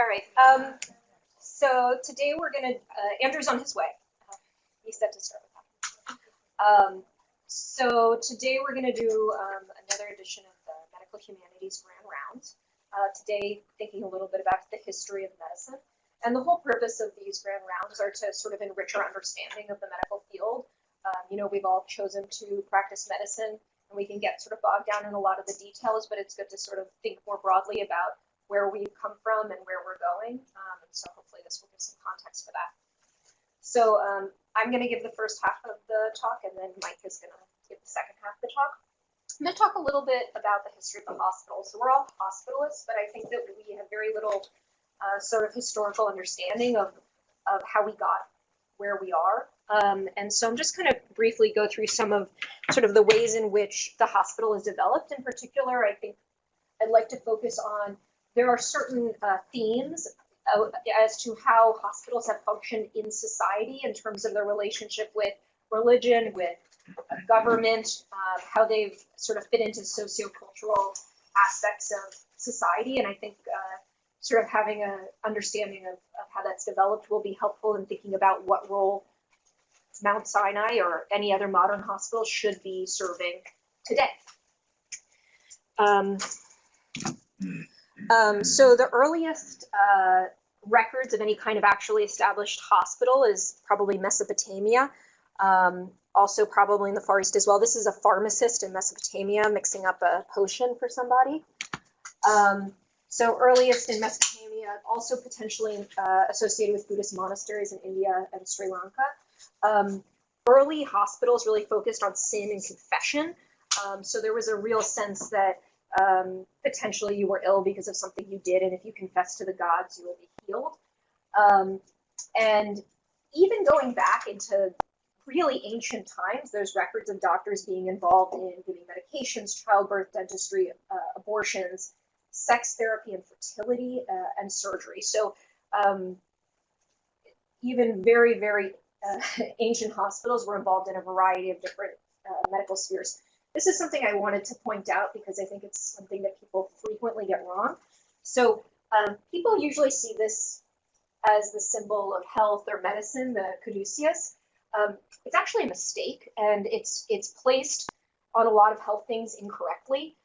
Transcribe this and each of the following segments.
All right. So today we're going to, Andrew's on his way. He said to start with that. So today we're going to do another edition of the Medical Humanities Grand Rounds. Today, thinking a little bit about the history of medicine. And the whole purpose of these Grand Rounds are to sort of enrich our understanding of the medical field. We've all chosen to practice medicine, and we can get sort of bogged down in a lot of the details, but it's good to sort of think more broadly about where we've come from and where we're going. And so hopefully this will give some context for that. So I'm going to give the first half of the talk, and then Mike is going to give the second half of the talk. I'm going to talk a little bit about the history of the hospital. So we're all hospitalists, but I think that we have very little sort of historical understanding of how we got where we are. And so I'm just going to briefly go through some of sort of the ways in which the hospital is developed. In particular, I think I'd like to focus on, there are certain themes as to how hospitals have functioned in society in terms of their relationship with religion, with government, how they've sort of fit into sociocultural aspects of society. And I think sort of having an understanding of how that's developed will be helpful in thinking about what role Mount Sinai or any other modern hospital should be serving today. So the earliest records of any kind of actually established hospital is probably Mesopotamia, also probably in the Far East as well. This is a pharmacist in Mesopotamia mixing up a potion for somebody. So earliest in Mesopotamia, also potentially associated with Buddhist monasteries in India and Sri Lanka. Early hospitals really focused on sin and confession. So there was a real sense that potentially you were ill because of something you did, and if you confess to the gods, you will be healed. And even going back into really ancient times, there's records of doctors being involved in giving medications, childbirth, dentistry, abortions, sex therapy and fertility, and surgery. So even very, very ancient hospitals were involved in a variety of different medical spheres. This is something I wanted to point out because I think it's something that people frequently get wrong. So people usually see this as the symbol of health or medicine, the caduceus. It's actually a mistake, and it's placed on a lot of health things incorrectly,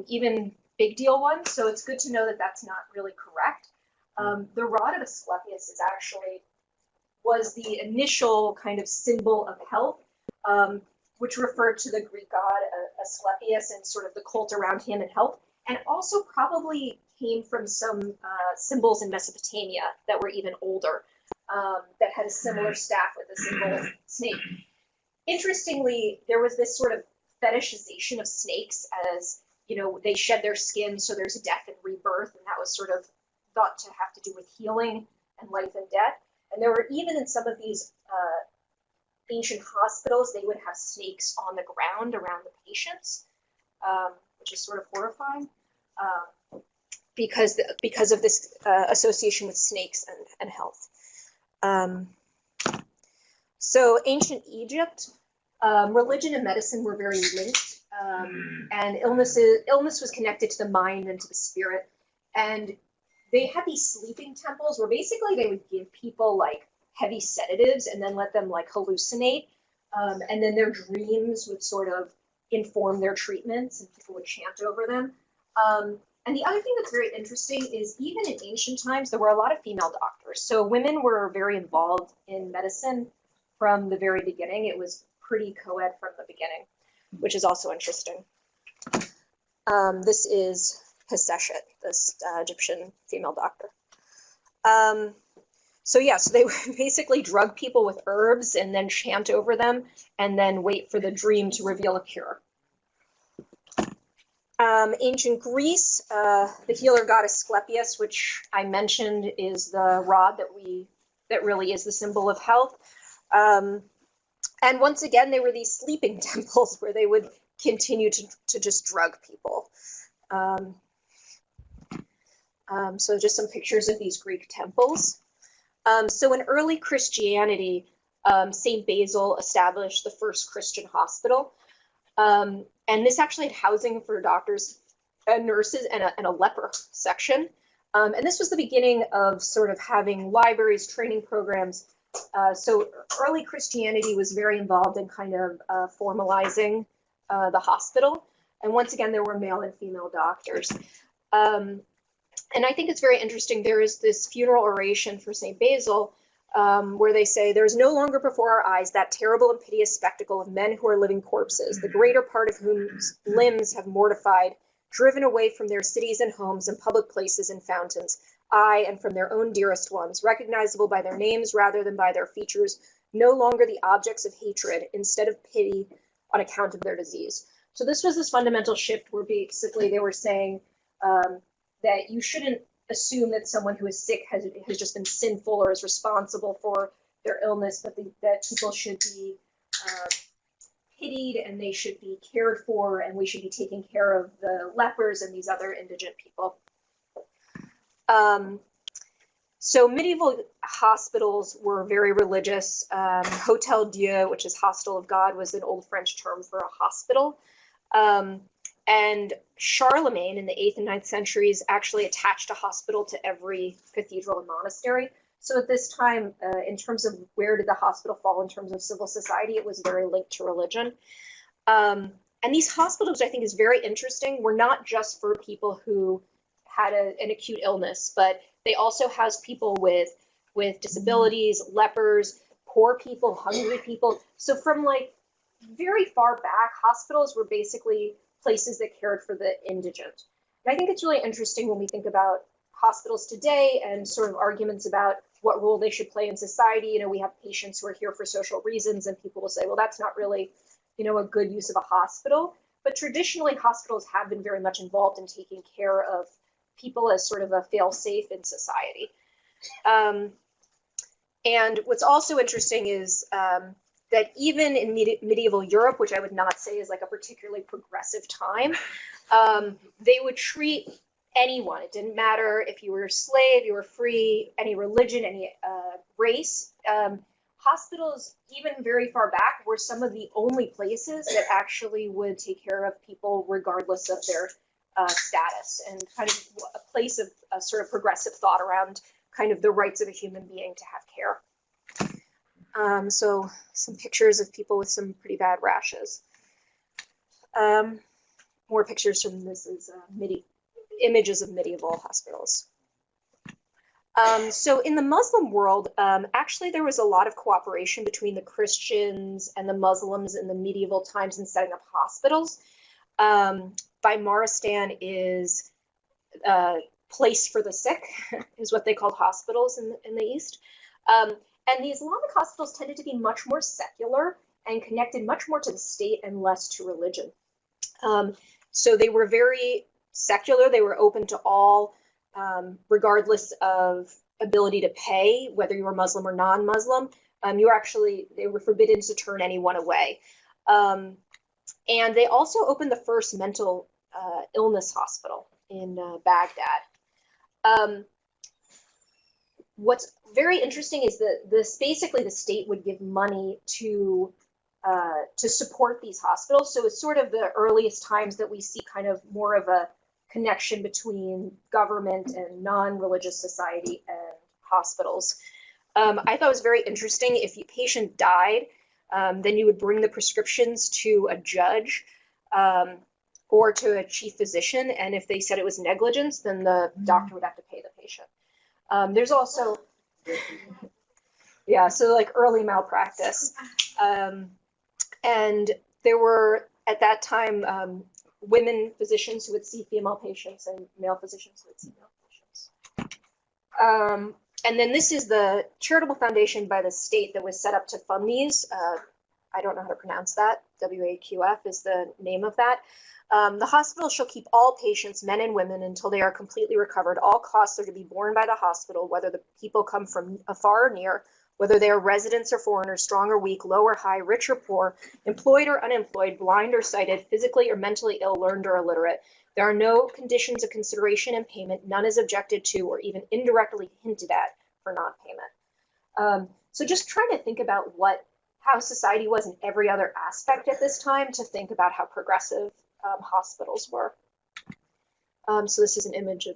even big deal ones. So it's good to know that that's not really correct. The rod of Asclepius is actually was the initial kind of symbol of health, which referred to the Greek god Asclepius and sort of the cult around him and health, and also probably came from some symbols in Mesopotamia that were even older, that had a similar staff with a single snake. Interestingly, there was this sort of fetishization of snakes as, they shed their skin, so there's death and rebirth, and that was sort of thought to have to do with healing and life and death. And there were even in some of these ancient hospitals, they would have snakes on the ground around the patients, which is sort of horrifying because of this association with snakes and health. So ancient Egypt, religion and medicine were very linked, and illness was connected to the mind and to the spirit. And they had these sleeping temples where basically they would give people like heavy sedatives and then let them like hallucinate. And then their dreams would sort of inform their treatments and people would chant over them. And the other thing that's very interesting is even in ancient times, there were a lot of female doctors. So women were very involved in medicine from the very beginning. It was pretty co-ed from the beginning, which is also interesting. This is Heseshet, this Egyptian female doctor. So they would basically drug people with herbs and then chant over them and then wait for the dream to reveal a cure. Ancient Greece, the healer god Asclepius, which I mentioned is the rod that really is the symbol of health. And once again, they were these sleeping temples where they would continue to just drug people. So just some pictures of these Greek temples. So in early Christianity, St. Basil established the first Christian hospital. And this actually had housing for doctors and nurses and a leper section. And this was the beginning of sort of having libraries, training programs. So early Christianity was very involved in kind of formalizing the hospital. And once again, there were male and female doctors. And I think it's very interesting. There is this funeral oration for St. Basil where they say, "There is no longer before our eyes that terrible and piteous spectacle of men who are living corpses, the greater part of whose limbs have mortified, driven away from their cities and homes and public places and fountains, aye, and from their own dearest ones, recognizable by their names rather than by their features, no longer the objects of hatred, instead of pity on account of their disease." So this was this fundamental shift where basically they were saying that you shouldn't assume that someone who is sick has just been sinful or is responsible for their illness, but that people should be pitied and they should be cared for, and we should be taking care of the lepers and these other indigent people. So medieval hospitals were very religious. Hotel Dieu, which is hostel of God, was an old French term for a hospital. And Charlemagne in the 8th and 9th centuries actually attached a hospital to every cathedral and monastery. So at this time, in terms of where did the hospital fall in terms of civil society, it was very linked to religion. And these hospitals, I think, is very interesting. Were not just for people who had an acute illness, but they also housed people with disabilities, lepers, poor people, hungry people. So from like very far back, hospitals were basically places that cared for the indigent. And I think it's really interesting when we think about hospitals today and sort of arguments about what role they should play in society. You know, we have patients who are here for social reasons, and people will say, well, that's not really, you know, a good use of a hospital. But traditionally, hospitals have been very much involved in taking care of people as sort of a fail-safe in society. And what's also interesting is that even in medieval Europe, which I would not say is like a particularly progressive time, they would treat anyone. It didn't matter if you were a slave, you were free, any religion, any race. Hospitals, even very far back, were some of the only places that actually would take care of people regardless of their status, and kind of a place of a sort of progressive thought around kind of the rights of a human being to have care. So some pictures of people with some pretty bad rashes. More pictures from this is images of medieval hospitals. So in the Muslim world, actually there was a lot of cooperation between the Christians and the Muslims in the medieval times in setting up hospitals. By Maristan is place for the sick, is what they called hospitals in the East. And the Islamic hospitals tended to be much more secular and connected much more to the state and less to religion. So they were very secular. They were open to all, regardless of ability to pay, whether you were Muslim or non-Muslim. They were forbidden to turn anyone away. And they also opened the first mental illness hospital in Baghdad. What's very interesting is that basically the state would give money to support these hospitals. So it's sort of the earliest times that we see kind of more of a connection between government and non-religious society and hospitals. I thought it was very interesting. If a patient died, then you would bring the prescriptions to a judge or to a chief physician. And if they said it was negligence, then the doctor would have to pay the patient. There's also, yeah, so like early malpractice. And there were, at that time, women physicians who would see female patients and male physicians who would see male patients. And then this is the charitable foundation by the state that was set up to fund these. I don't know how to pronounce that. WAQF is the name of that. The hospital shall keep all patients, men and women, until they are completely recovered. All costs are to be borne by the hospital, whether the people come from afar or near, whether they are residents or foreigners, strong or weak, low or high, rich or poor, employed or unemployed, blind or sighted, physically or mentally ill, learned or illiterate. There are no conditions of consideration and payment. None is objected to or even indirectly hinted at for non-payment. So just trying to think about how society was in every other aspect at this time to think about how progressive hospitals were. So this is an image of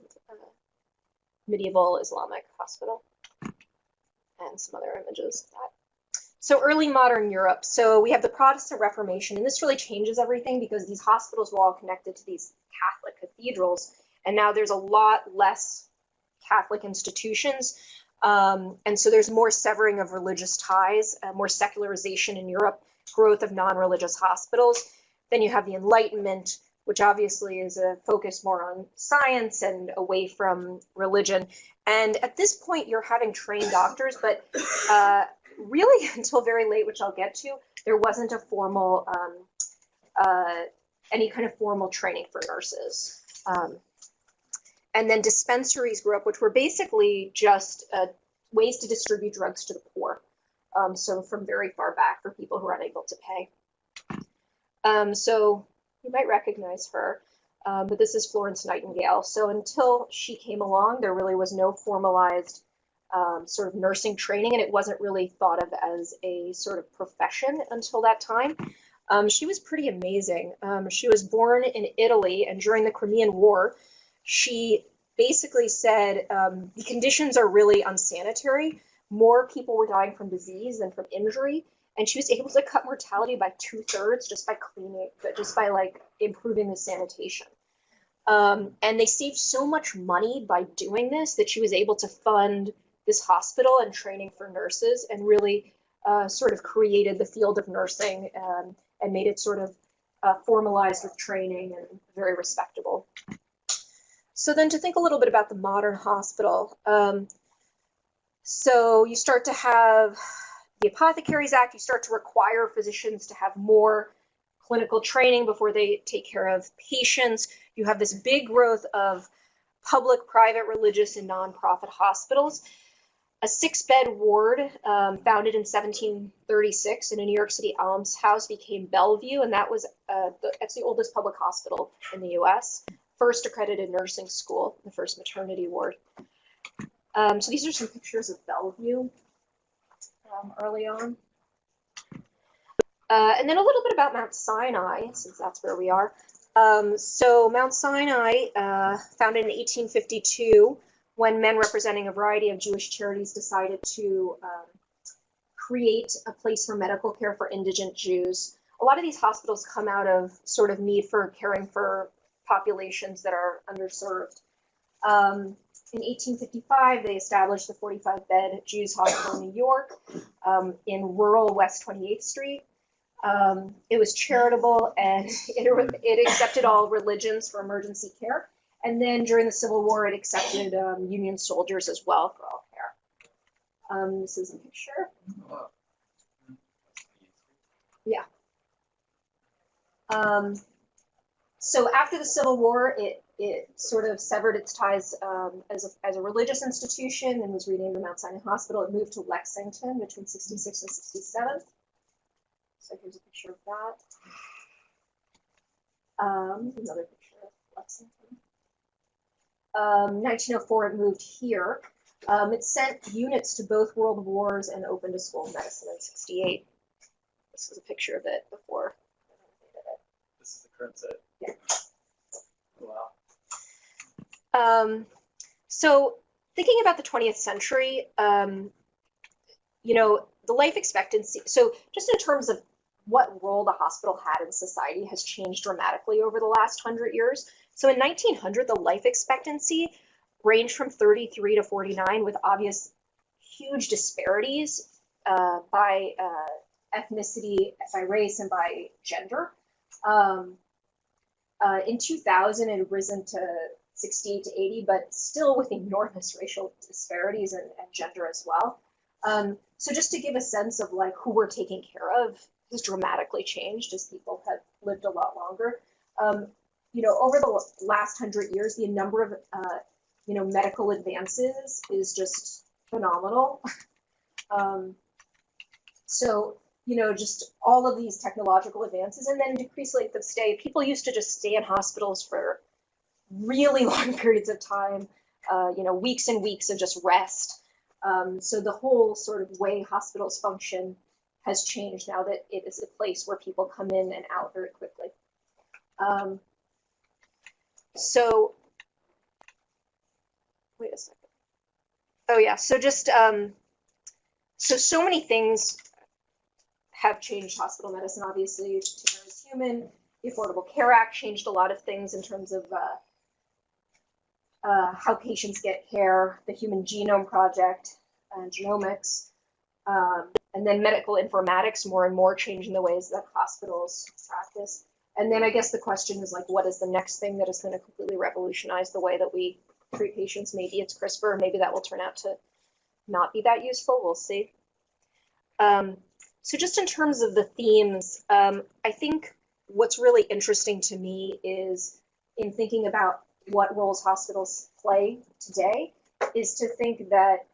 medieval Islamic hospital, and some other images of that. So early modern Europe. So we have the Protestant Reformation, and this really changes everything because these hospitals were all connected to these Catholic cathedrals, and now there's a lot less Catholic institutions. And so there's more severing of religious ties, more secularization in Europe, growth of non-religious hospitals. Then you have the Enlightenment, which obviously is a focus more on science and away from religion. And at this point, you're having trained doctors, but really until very late, which I'll get to, there wasn't a formal, any kind of formal training for nurses. And then dispensaries grew up, which were basically just ways to distribute drugs to the poor. So from very far back for people who are unable to pay. So you might recognize her, but this is Florence Nightingale. So until she came along, there really was no formalized sort of nursing training, and it wasn't really thought of as a sort of profession until that time. She was pretty amazing. She was born in Italy, and during the Crimean War, she basically said the conditions are really unsanitary. More people were dying from disease than from injury, and she was able to cut mortality by 2/3 just by cleaning, just by like improving the sanitation. And they saved so much money by doing this that she was able to fund this hospital and training for nurses, and really sort of created the field of nursing and made it sort of formalized with training and very respectable. So then to think a little bit about the modern hospital. So you start to have the Apothecaries Act, you start to require physicians to have more clinical training before they take care of patients. You have this big growth of public, private, religious, and nonprofit hospitals. A 6-bed ward founded in 1736 in a New York City almshouse became Bellevue, and that was that's the oldest public hospital in the US. First accredited nursing school, the first maternity ward. So these are some pictures of Bellevue early on. And then a little bit about Mount Sinai, since that's where we are. So Mount Sinai, founded in 1852, when men representing a variety of Jewish charities decided to create a place for medical care for indigent Jews. A lot of these hospitals come out of sort of need for caring for populations that are underserved. In 1855, they established the 45-bed Jews Hospital in New York in rural West 28th Street. It was charitable, and it accepted all religions for emergency care. And then during the Civil War, it accepted Union soldiers as well for all care. This is a picture. Yeah. So after the Civil War, it sort of severed its ties as a religious institution and was renamed the Mount Sinai Hospital. It moved to Lexington between 66 and 67. So here's a picture of that. Another picture of Lexington. 1904, it moved here. It sent units to both world wars and opened a school of medicine in 68. This is a picture of it before. This is the current set. Yeah. Wow. So thinking about the 20th century, you know, the life expectancy, so just in terms of what role the hospital had in society has changed dramatically over the last 100 years. So in 1900, the life expectancy ranged from 33 to 49 with obvious huge disparities by ethnicity, by race, and by gender. In 2000, it had risen to 68 to 80, but still with enormous racial disparities and gender as well. So just to give a sense of like who we're taking care of has dramatically changed as people have lived a lot longer. You know, over the last 100 years, the number of you know, medical advances is just phenomenal. So, you know, just all of these technological advances, and then decreased length of stay. People used to just stay in hospitals for really long periods of time, you know, weeks and weeks of just rest. So the whole sort of way hospitals function has changed now that it is a place where people come in and out very quickly. So, wait a second. Oh yeah, so just so many things have changed hospital medicine. Obviously, Together is Human, the Affordable Care Act changed a lot of things in terms of how patients get care, the Human Genome Project, genomics, and then medical informatics more and more changing the ways that hospitals practice. And then I guess the question is like, what is the next thing that is going to completely revolutionize the way that we treat patients? Maybe it's CRISPR, maybe that will turn out to not be that useful, we'll see. So just in terms of the themes, I think what's really interesting to me is in thinking about what roles hospitals play today is to think that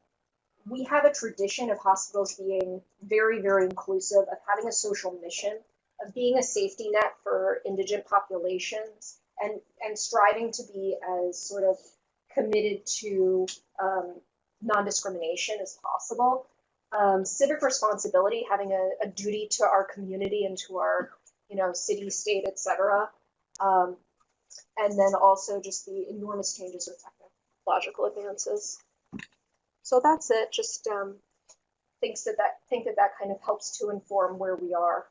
we have a tradition of hospitals being very, very inclusive, of having a social mission, of being a safety net for indigent populations, and striving to be as sort of committed to non-discrimination as possible. Civic responsibility, having a duty to our community and to our, city, state, etc. And then also just the enormous changes of technological advances. So that's it. Just think that kind of helps to inform where we are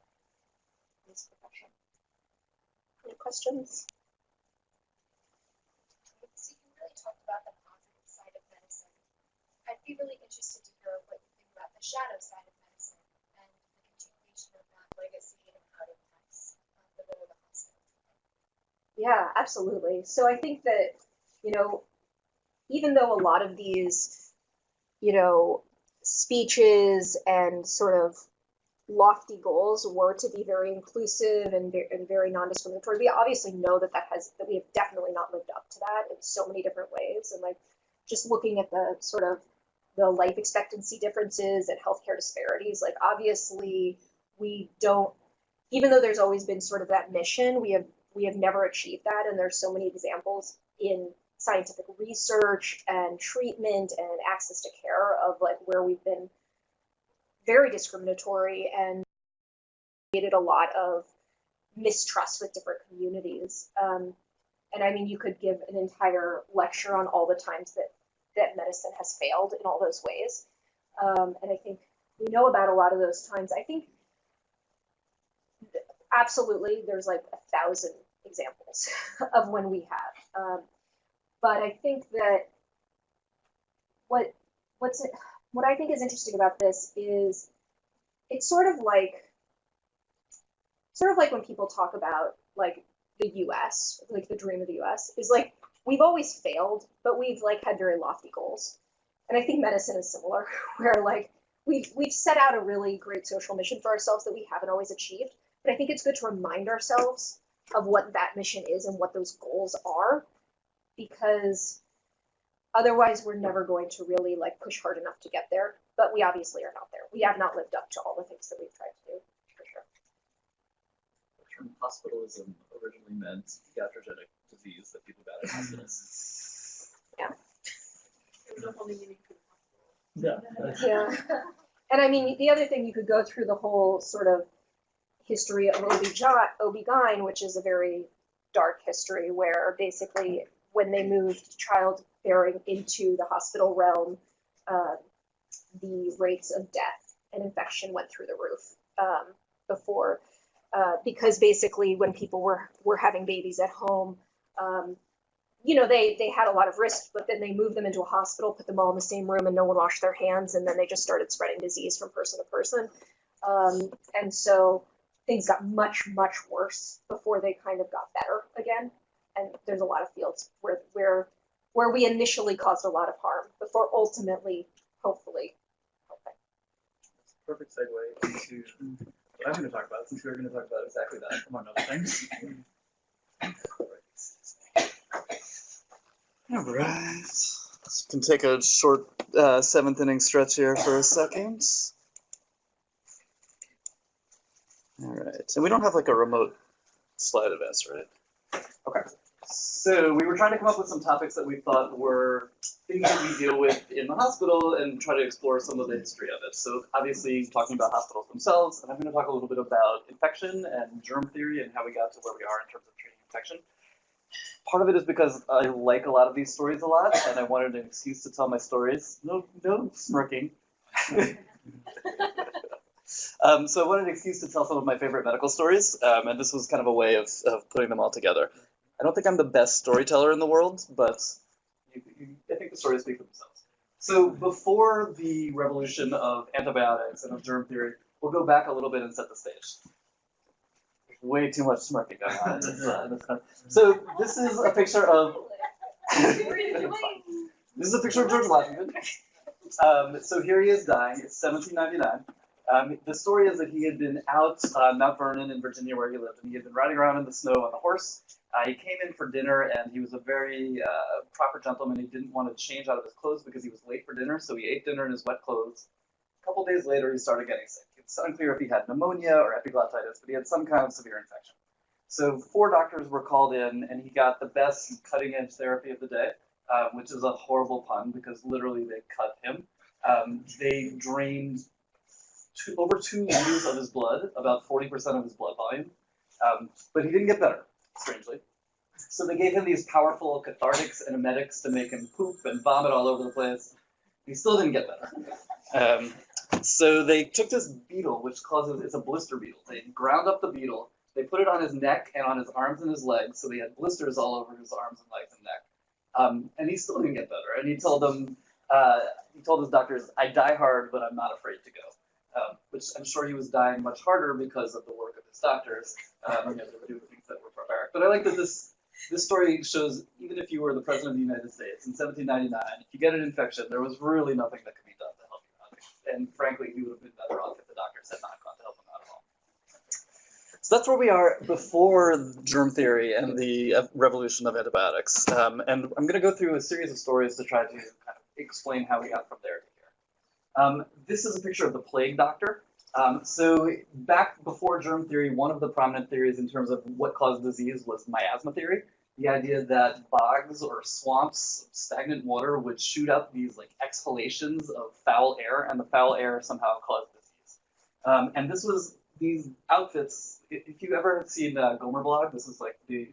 in this profession. Any questions? So you really talked about the positive side of medicine. I'd be really interested to hear what you think about the shadow side of medicine and the continuation of that legacy and how it impacts the role of the hospital. Yeah, absolutely. So I think that, even though a lot of these, speeches and sort of lofty goals were to be very inclusive and very non-discriminatory, we obviously know that we have definitely not lived up to that in so many different ways. And like just looking at the sort of the life expectancy differences and healthcare disparities, like obviously we don't, even though there's always been sort of that mission, we have never achieved that. And there's so many examples in scientific research and treatment and access to care of like where we've been very discriminatory and created a lot of mistrust with different communities. And I mean, you could give an entire lecture on all the times that medicine has failed in all those ways. And I think we know about a lot of those times. I think absolutely there's like 1,000 examples of when we have. But I think that what I think is interesting about this is it's sort of like when people talk about like the US, like the dream of the US, is like we've always failed, but we've like had very lofty goals. And I think medicine is similar, where like we've set out a really great social mission for ourselves that we haven't always achieved. But I think it's good to remind ourselves of what that mission is and what those goals are, because otherwise we're never going to really like push hard enough to get there. But we obviously are not there. We have not lived up to all the things that we've tried to do, for sure. The term hospitalism originally meant iatrogenic disease that people got in hospitals. Yeah. It was only meaning to the hospital. Yeah. And I mean, the other thing, you could go through the whole sort of history of OB-GYN, which is a very dark history where basically when they moved childbearing into the hospital realm, the rates of death and infection went through the roof before, because basically when people were having babies at home, they had a lot of risk, but then they moved them into a hospital, put them all in the same room, and no one washed their hands, and then they just started spreading disease from person to person. And so things got much, much worse before they kind of got better again. And there's a lot of fields where we initially caused a lot of harm before ultimately, hopefully, helping. Perfect segue into what I'm going to talk about, since we're going to talk about exactly that, among other things. All right. So we can take a short seventh inning stretch here for a second. All right. And we don't have like a remote slide of us, right? Okay. So we were trying to come up with some topics that we thought were things that we deal with in the hospital and try to explore some of the history of it. So obviously talking about hospitals themselves, and I'm going to talk a little bit about infection and germ theory and how we got to where we are in terms of treating infection. Part of it is because I like a lot of these stories a lot, and I wanted an excuse to tell my stories. No smirking. So I wanted an excuse to tell some of my favorite medical stories, and this was kind of a way of putting them all together. I don't think I'm the best storyteller in the world, but I think the stories speak for themselves. So before the revolution of antibiotics and of germ theory, we'll go back a little bit and set the stage. Way too much smirking going on. So this is a picture of this is a picture of George Washington. So here he is dying. It's 1799. The story is that he had been out on Mount Vernon in Virginia where he lived, and he had been riding around in the snow on a horse. He came in for dinner, and he was a very proper gentleman. He didn't want to change out of his clothes because he was late for dinner, so he ate dinner in his wet clothes. A couple days later, he started getting sick. It's unclear if he had pneumonia or epiglottitis, but he had some kind of severe infection. So 4 doctors were called in, and he got the best cutting-edge therapy of the day, which is a horrible pun because literally they cut him. They drained over 2 liters of his blood, about 40% of his blood volume, but he didn't get better, strangely. So they gave him these powerful cathartics and emetics to make him poop and vomit all over the place. He still didn't get better. So they took this beetle, which it's a blister beetle. They ground up the beetle, they put it on his neck and on his arms and his legs, so he had blisters all over his arms and legs and neck. And he still didn't get better. And he told his doctors, "I die hard, but I'm not afraid to go." Which I'm sure he was dying much harder because of the work of his doctors, and they were doing things that were barbaric. But I like that this story shows, even if you were the president of the United States in 1799, if you get an infection, there was really nothing that could be done to help you out. And frankly, he would have been better off if the doctors had not gone to help him out at all. So that's where we are before germ theory and the revolution of antibiotics. And I'm going to go through a series of stories to try to kind of explain how we got from there to here. This is a picture of the plague doctor. So back before germ theory, one of the prominent theories in terms of what caused disease was miasma theory. The idea that bogs or swamps, stagnant water, would shoot up these like exhalations of foul air, and the foul air somehow caused disease. And this was these outfits. If you've ever seen Gomer Blog, this is like the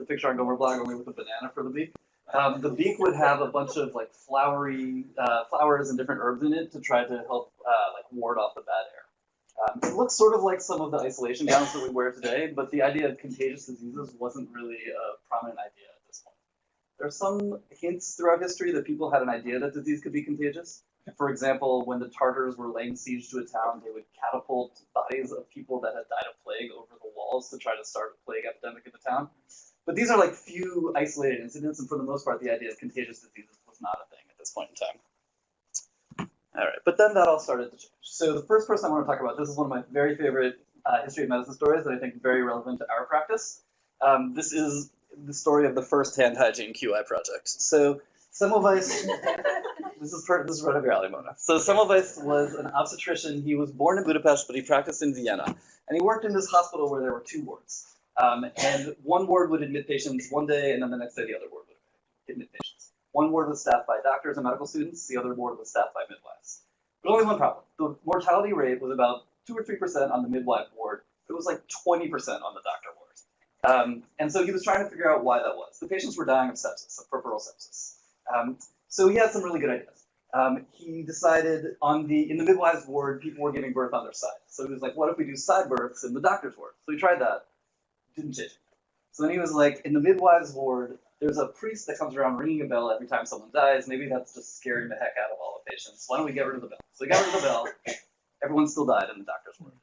picture on Gomer Blog, only with a banana for the beak. The beak would have a bunch of like flowery flowers and different herbs in it to try to help like ward off the bad air. It looks sort of like some of the isolation gowns that we wear today, but the idea of contagious diseases wasn't really a prominent idea at this point. There are some hints throughout history that people had an idea that disease could be contagious. For example, when the Tartars were laying siege to a town, they would catapult bodies of people that had died of plague over the walls to try to start a plague epidemic in the town. But these are like few isolated incidents, and for the most part, the idea of contagious diseases was not a thing at this point in time. All right, but then that all started to change. So the first person I want to talk about, this is one of my very favorite history of medicine stories that I think is very relevant to our practice. This is the story of the first hand hygiene QI project. So Semmelweis, this is right up your alley, Mona. So Semmelweis was an obstetrician. He was born in Budapest, but he practiced in Vienna. And he worked in this hospital where there were 2 wards. And one ward would admit patients one day, and then the next day the other ward would admit patients. One ward was staffed by doctors and medical students. The other ward was staffed by midwives. But only one problem. The mortality rate was about 2 or 3% on the midwife ward. It was like 20% on the doctor ward. And so he was trying to figure out why that was. The patients were dying of sepsis, of peripheral sepsis. So he had some really good ideas. He decided in the midwives ward, people were giving birth on their side. So he was like, what if we do side births in the doctor's ward? So he tried that. Didn't change. So then he was like, in the midwives ward, there's a priest that comes around ringing a bell every time someone dies. Maybe that's just scaring the heck out of all the patients. Why don't we get rid of the bell? So he got rid of the bell. Everyone still died in the doctor's ward.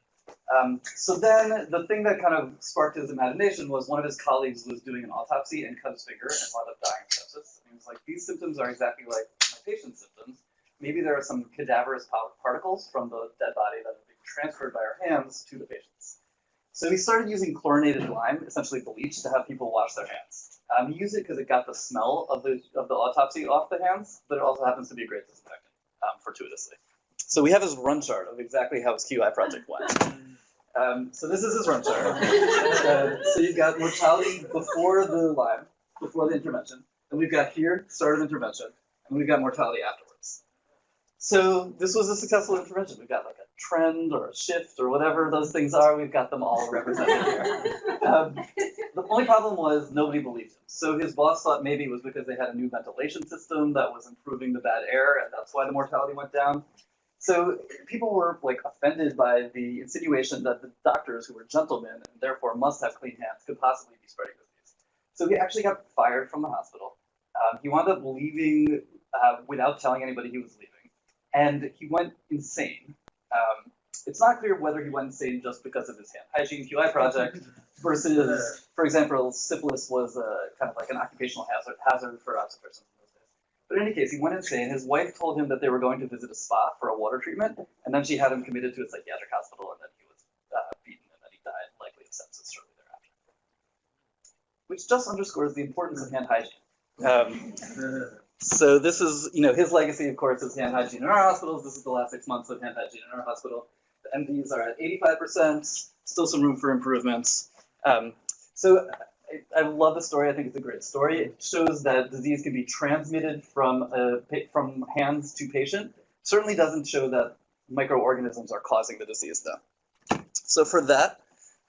So then the thing that kind of sparked his imagination was one of his colleagues was doing an autopsy and cut his finger and wound up dying of sepsis. And he was like, these symptoms are exactly like my patient's symptoms. Maybe there are some cadaverous particles from the dead body that are being transferred by our hands to the patients. So he started using chlorinated lime, essentially bleach, to have people wash their hands. He used it because it got the smell of the autopsy off the hands, but it also happens to be a great disinfectant, fortuitously. So we have his run chart of exactly how his QI project went. So this is his run chart. So you've got mortality before the lime, before the intervention. And we've got here, start of intervention. And we've got mortality afterwards. So this was a successful intervention. We've got like a trend or a shift or whatever those things are. We've got them all represented here. The only problem was nobody believed him. So his boss thought maybe it was because they had a new ventilation system that was improving the bad air, and that's why the mortality went down. So people were like offended by the insinuation that the doctors, who were gentlemen and therefore must have clean hands, could possibly be spreading disease. So he actually got fired from the hospital. He wound up leaving without telling anybody he was leaving, and he went insane. It's not clear whether he went insane just because of his hand hygiene QI project versus, for example, syphilis was kind of like an occupational hazard for obstetricians in those days. But in any case, he went insane. His wife told him that they were going to visit a spa for a water treatment, and then she had him committed to a psychiatric hospital, and then he was beaten, and then he died, likely of sepsis shortly thereafter. Which just underscores the importance of hand hygiene. So this is, his legacy, of course, is hand hygiene in our hospitals. This is the last 6 months of hand hygiene in our hospital. The MDs are at 85%, still some room for improvements. So I love the story. I think it's a great story. It shows that disease can be transmitted from hands to patient. Certainly doesn't show that microorganisms are causing the disease, though. So for that,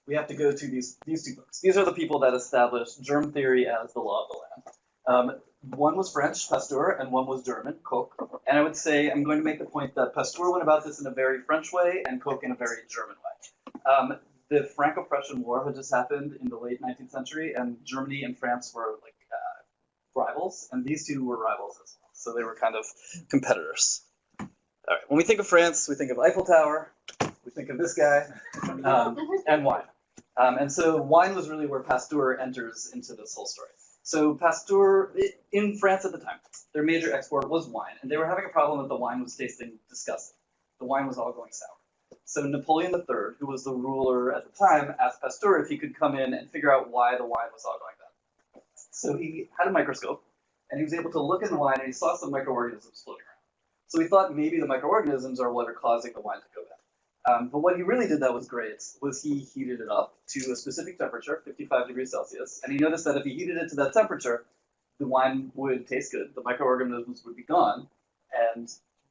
we have to go to these two books. These are the people that established germ theory as the law of the land. One was French, Pasteur, and one was German, Koch. And I would say I'm going to make the point that Pasteur went about this in a very French way and Koch in a very German way. The Franco-Prussian War had just happened in the late 19th century, and Germany and France were like rivals, and these two were rivals as well. So they were kind of competitors. All right, when we think of France, we think of Eiffel Tower, we think of this guy, and wine. And so wine was really where Pasteur enters into this whole story. So Pasteur, in France at the time, their major export was wine, and they were having a problem that the wine was tasting disgusting. The wine was all going sour. So Napoleon III, who was the ruler at the time, asked Pasteur if he could come in and figure out why the wine was all going bad. So he had a microscope, and he was able to look in the wine, and he saw some microorganisms floating around. So he thought maybe the microorganisms are what are causing the wine to go bad. But what he really did that was great was he heated it up to a specific temperature, 55 degrees Celsius, and he noticed that if he heated it to that temperature, the wine would taste good, the microorganisms would be gone, and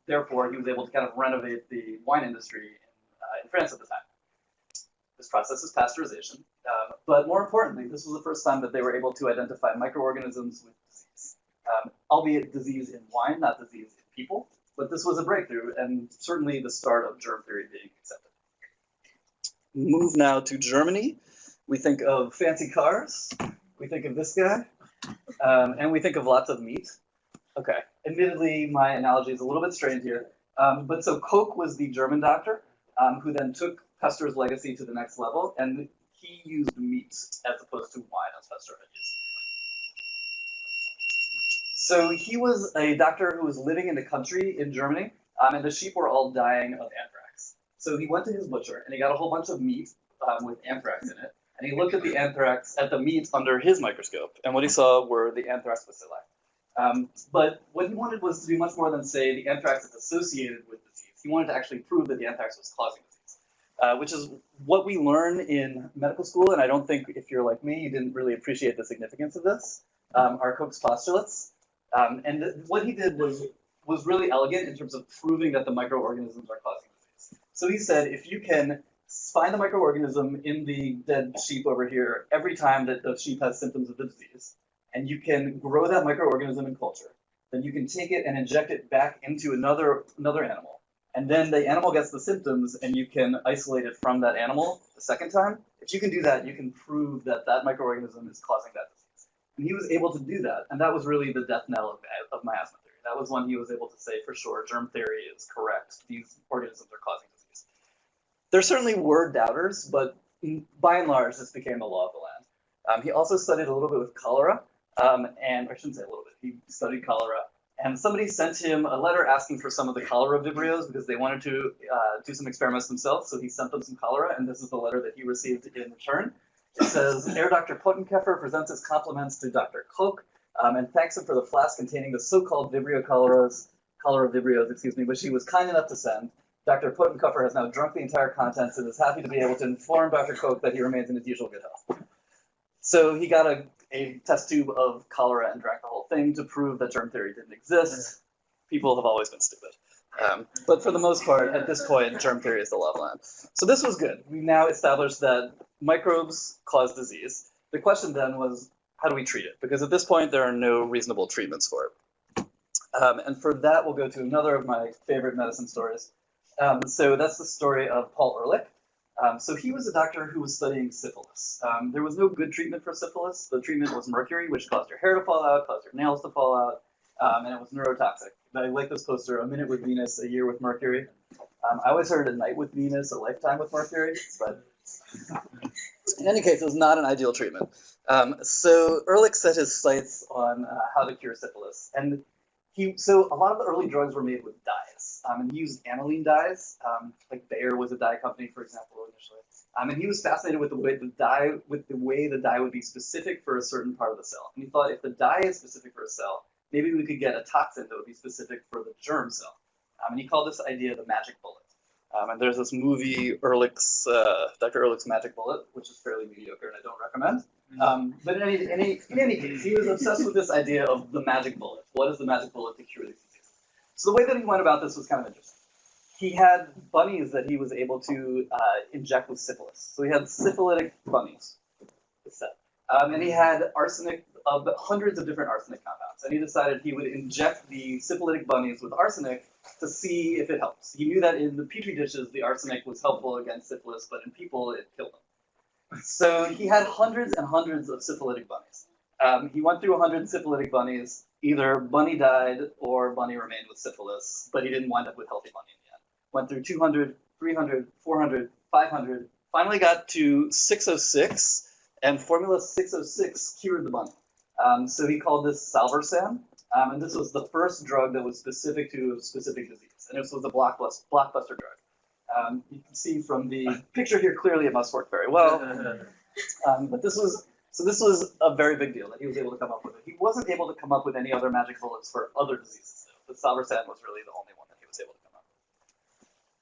therefore he was able to kind of renovate the wine industry in France at the time. This process is pasteurization, but more importantly, this was the first time that they were able to identify microorganisms with disease, albeit disease in wine, not disease in people. But this was a breakthrough, and certainly the start of germ theory being accepted. Move now to Germany. We think of fancy cars. We think of this guy. And we think of lots of meat. Okay, admittedly, my analogy is a little bit strained here. But so Koch was the German doctor who then took Pasteur's legacy to the next level, and he used meat as opposed to wine as Pasteur had used. So he was a doctor who was living in the country in Germany, and the sheep were all dying of anthrax. So he went to his butcher, and he got a whole bunch of meat with anthrax in it, and he looked at the meat under his microscope, and what he saw were the anthrax bacilli. But what he wanted was to do much more than say the anthrax is associated with disease. He wanted to actually prove that the anthrax was causing disease, which is what we learn in medical school, and I don't think if you're like me, you didn't really appreciate the significance of this, are Koch's postulates. And what he did was really elegant in terms of proving that the microorganisms are causing disease. So he said, if you can find the microorganism in the dead sheep over here every time that the sheep has symptoms of the disease, and you can grow that microorganism in culture, then you can take it and inject it back into another animal. And then the animal gets the symptoms, and you can isolate it from that animal the second time. If you can do that, you can prove that that microorganism is causing that disease. And he was able to do that, and that was really the death knell of miasma theory. That was when he was able to say, for sure, germ theory is correct. These organisms are causing disease. There certainly were doubters, but by and large, this became the law of the land. He also studied a little bit with cholera, and I shouldn't say a little bit, he studied cholera. And somebody sent him a letter asking for some of the cholera vibrios because they wanted to do some experiments themselves, so he sent them some cholera, and this is the letter that he received in return. It says, Herr Dr. Pottenkeffer presents his compliments to Dr. Koch and thanks him for the flask containing the so-called cholera vibrios, which he was kind enough to send. Dr. Pottenkeffer has now drunk the entire contents and is happy to be able to inform Dr. Koch that he remains in his usual good health. So he got a test tube of cholera and drank the whole thing to prove that germ theory didn't exist. People have always been stupid. But for the most part, at this point, germ theory is the law of the land. So this was good. We now established that microbes cause disease. The question then was, how do we treat it? Because at this point, there are no reasonable treatments for it. And for that, we'll go to another of my favorite medicine stories. So that's the story of Paul Ehrlich. So he was a doctor who was studying syphilis. There was no good treatment for syphilis. The treatment was mercury, which caused your hair to fall out, caused your nails to fall out, and it was neurotoxic. I like this poster, a minute with Venus, a year with Mercury. I always heard a night with Venus, a lifetime with Mercury, but in any case, it was not an ideal treatment. So Ehrlich set his sights on how to cure syphilis. And so a lot of the early drugs were made with dyes. And he used aniline dyes, like Bayer was a dye company, for example, initially. And he was fascinated with the way the dye would be specific for a certain part of the cell. And he thought if the dye is specific for a cell, maybe we could get a toxin that would be specific for the germ cell. And he called this idea the magic bullet. And there's this movie, Dr. Ehrlich's Magic Bullet, which is fairly mediocre and I don't recommend. But in any case, he was obsessed with this idea of the magic bullet. What is the magic bullet to cure these diseases? So the way that he went about this was kind of interesting. He had bunnies that he was able to inject with syphilis. So he had syphilitic bunnies. And he had arsenic, hundreds of different arsenic compounds. And he decided he would inject the syphilitic bunnies with arsenic to see if it helps. He knew that in the petri dishes, the arsenic was helpful against syphilis, but in people, it killed them. So he had hundreds and hundreds of syphilitic bunnies. He went through 100 syphilitic bunnies. Either bunny died or bunny remained with syphilis, but he didn't wind up with healthy bunny in the end. Went through 200, 300, 400, 500, finally got to 606, and formula 606 cured the bunny. So he called this salvarsan, and this was the first drug that was specific to a specific disease, and this was a blockbuster drug. You can see from the picture here clearly it must work very well. But this was a very big deal that he was able to come up with it. He wasn't able to come up with any other magic bullets for other diseases, though. The salvarsan was really the only one that he was able to come up with.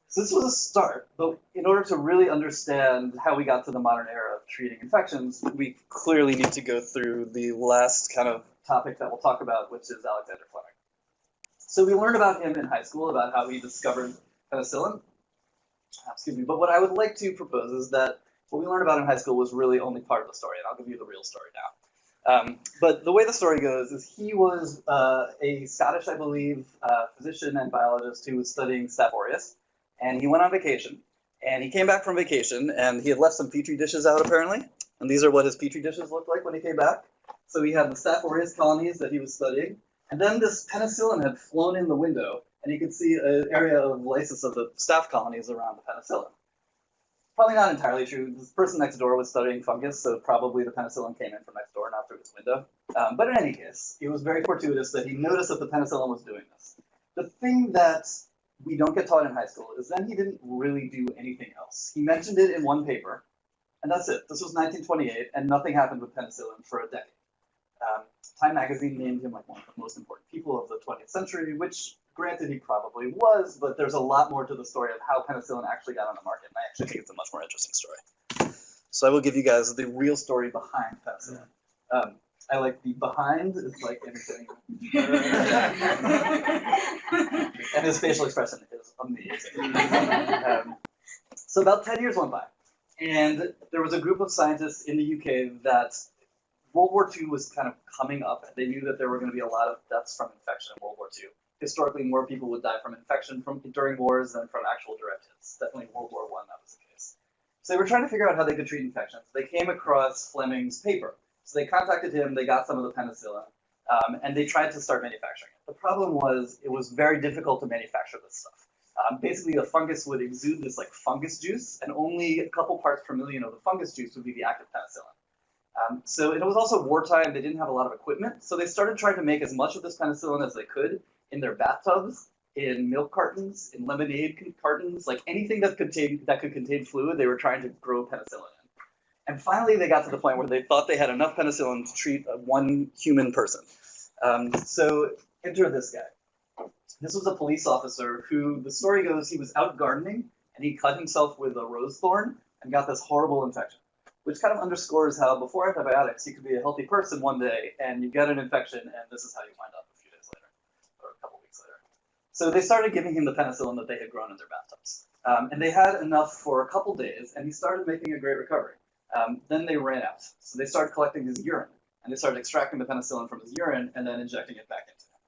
So this was a start, but in order to really understand how we got to the modern era of treating infections, we clearly need to go through the last kind of topic that we'll talk about, which is Alexander Fleming. So we learned about him in high school, about how he discovered penicillin. But what I would like to propose is that what we learned about in high school was really only part of the story, and I'll give you the real story now. But the way the story goes is he was a Scottish, I believe, physician and biologist who was studying Staph aureus, and he went on vacation. And he came back from vacation, and he had left some petri dishes out, apparently. And these are what his petri dishes looked like when he came back. So he had the Staph aureus colonies that he was studying, and then this penicillin had flown in the window, and you could see an area of lysis of the staph colonies around the penicillin. Probably not entirely true. This person next door was studying fungus, so probably the penicillin came in from next door, not through his window. But in any case, it was very fortuitous that he noticed that the penicillin was doing this. The thing that we don't get taught in high school is then he didn't really do anything else. He mentioned it in one paper, and that's it. This was 1928, and nothing happened with penicillin for a decade. Time magazine named him like one of the most important people of the 20th century, which granted he probably was, but there's a lot more to the story of how penicillin actually got on the market, and I actually think it's a much more interesting story. So I will give you guys the real story behind penicillin. I like the behind is like anything. And his facial expression is amazing. So about 10 years went by, and there was a group of scientists in the UK that World War II was kind of coming up, and they knew that there were going to be a lot of deaths from infection in World War II. Historically, more people would die from infection during wars than from actual direct hits. Definitely World War I, that was the case. So they were trying to figure out how they could treat infections. They came across Fleming's paper. So they contacted him, they got some of the penicillin, and they tried to start manufacturing it. The problem was it was very difficult to manufacture this stuff. Basically, the fungus would exude this like fungus juice, and only a couple parts per million of the fungus juice would be the active penicillin. So it was also wartime, they didn't have a lot of equipment, so they started trying to make as much of this penicillin as they could in their bathtubs, in milk cartons, in lemonade cartons, like anything that could contain fluid, they were trying to grow penicillin in. And finally they got to the point where they thought they had enough penicillin to treat one human person. So enter this guy. This was a police officer who, the story goes, he was out gardening, and he cut himself with a rose thorn and got this horrible infection, which kind of underscores how before antibiotics, you could be a healthy person one day, and you get an infection, and this is how you wind up a few days later, or a couple weeks later. So they started giving him the penicillin that they had grown in their bathtubs. And they had enough for a couple days, and he started making a great recovery. Then they ran out. So they started collecting his urine, and they started extracting the penicillin from his urine and then injecting it back into him.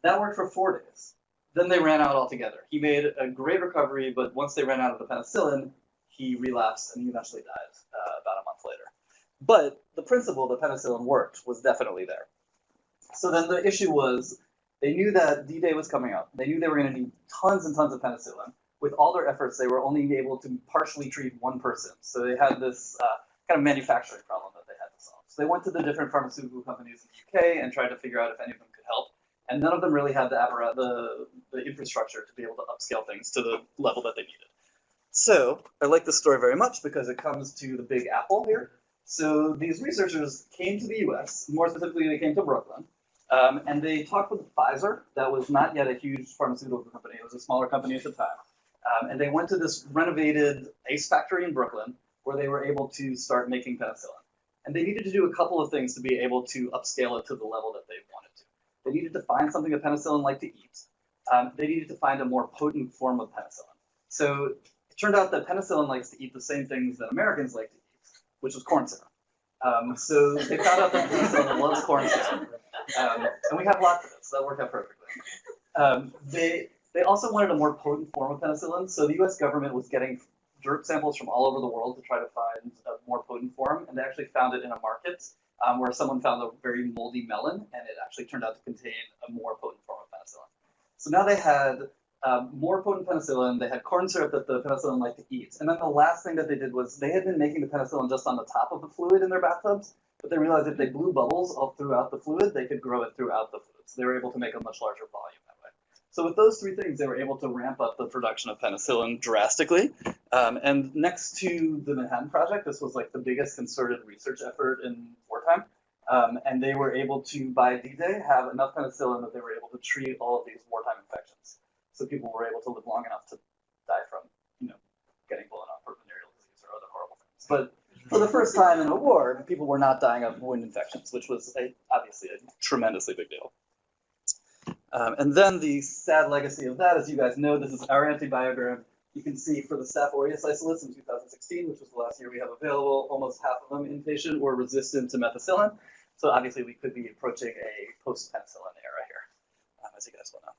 That worked for 4 days. Then they ran out altogether. He made a great recovery, but once they ran out of the penicillin, he relapsed and he eventually died about a month later. But the principle that penicillin worked was definitely there. So then the issue was, they knew that D-Day was coming up. They knew they were going to need tons and tons of penicillin. With all their efforts, they were only able to partially treat one person. So they had this kind of manufacturing problem that they had to solve. So they went to the different pharmaceutical companies in the UK and tried to figure out if any of them could help. And none of them really had the infrastructure to be able to upscale things to the level that they needed. So I like this story very much because it comes to the Big Apple here. So these researchers came to the US, more specifically they came to Brooklyn, and they talked with Pfizer. That was not yet a huge pharmaceutical company. It was a smaller company at the time. And they went to this renovated ACE factory in Brooklyn where they were able to start making penicillin. And they needed to do a couple of things to be able to upscale it to the level that they wanted to. They needed to find something that penicillin liked to eat. They needed to find a more potent form of penicillin. So it turned out that penicillin likes to eat the same things that Americans like to eat, which was corn syrup. So they found out that penicillin loves corn syrup. And we have lots of it, so that worked out perfectly. They also wanted a more potent form of penicillin, so the US government was getting dirt samples from all over the world to try to find a more potent form, and they actually found it in a market where someone found a very moldy melon, and it actually turned out to contain a more potent form of penicillin. So now they had more potent penicillin, they had corn syrup that the penicillin liked to eat, and then the last thing that they did was they had been making the penicillin just on the top of the fluid in their bathtubs, but they realized if they blew bubbles all throughout the fluid, they could grow it throughout the fluid, so they were able to make a much larger volume that way. So with those three things, they were able to ramp up the production of penicillin drastically. And next to the Manhattan Project, this was like the biggest concerted research effort in wartime. And they were able to, by D-Day, have enough penicillin that they were able to treat all of these wartime infections. So people were able to live long enough to die from, getting blown up or venereal disease or other horrible things. But for the first time in a war, people were not dying of wound infections, which was obviously a tremendously big deal. And then the sad legacy of that, as you guys know, this is our antibiogram. You can see for the Staph aureus isolates in 2016, which was the last year we have available, almost half of them inpatient were resistant to methicillin. So obviously we could be approaching a post-penicillin era here, as you guys will know.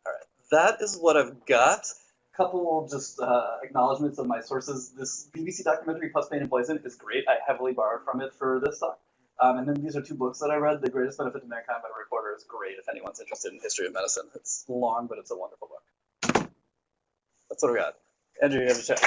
All right, that is what I've got. A couple just acknowledgments of my sources. This BBC documentary, Pus, Pain, and Poison, is great. I heavily borrowed from it for this talk. And then these are two books that I read. The Greatest Benefit to Mankind by Rick Porter is great if anyone's interested in history of medicine. It's long, but it's a wonderful book. That's what we got. Andrew, you have a chat.